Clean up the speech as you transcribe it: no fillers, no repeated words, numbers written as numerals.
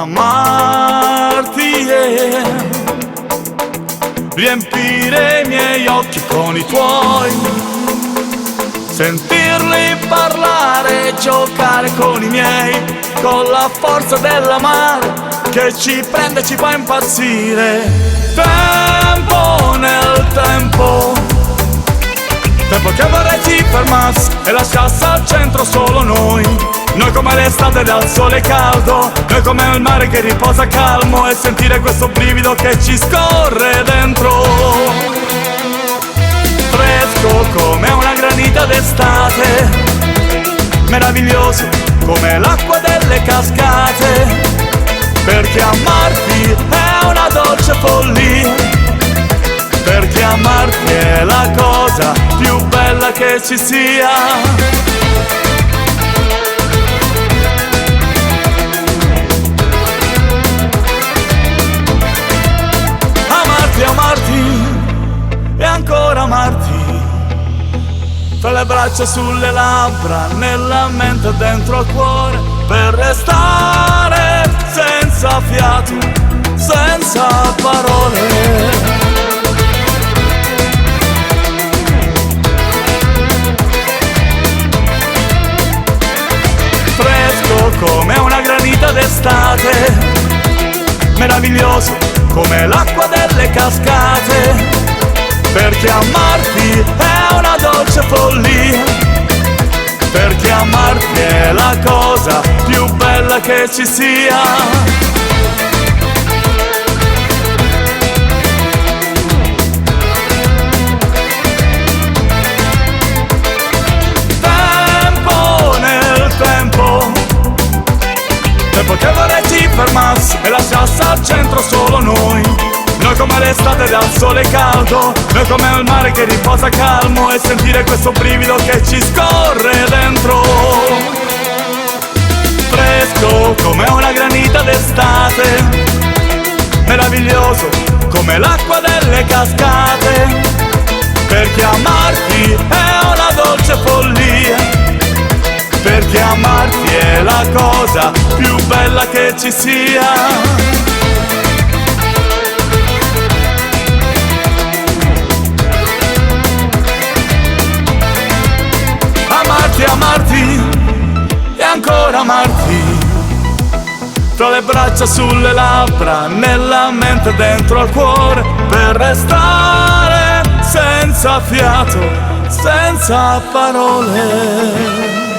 amarti, riempire i miei occhi con i tuoi, sentirli parlare, giocare con i miei, con la forza dell'amare che ci prende e ci fa impazzire. Tempo nel tempo, tempo che vorrei ci fermasse e lasciasse al centro solo noi. Noi come l'estate dal sole caldo, noi come il mare che riposa calmo, e sentire questo brivido che ci scorre dentro. Fresco come una granita d'estate, meraviglioso come l'acqua delle cascate, perché amarti è una dolce follia, perché amarti è la cosa più bella che ci sia. Amarti e ancora amarti, fra le braccia sulle labbra, nella mente e dentro al cuore, per restare senza fiato, senza parole. Fresco come una granita d'estate, meraviglioso come l'acqua delle cascate, perché amarti è una dolce follia, perché amarti è la cosa più bella che ci sia. Tempo nel tempo, tempo che vorrei ci fermasse e lasciasse al centro solo noi. Noi come l'estate dal sole caldo, noi come il mare che riposa calmo, e sentire questo brivido che ci scorre dentro. Fresco come una granita d'estate, meraviglioso come l'acqua delle cascate, perché amarti è una dolce follia, perché amarti è la cosa più bella che ci sia. Amarti e ancora amarti, fra le braccia sulle labbra, nella mente e dentro al cuore, per restare senza fiato, senza parole.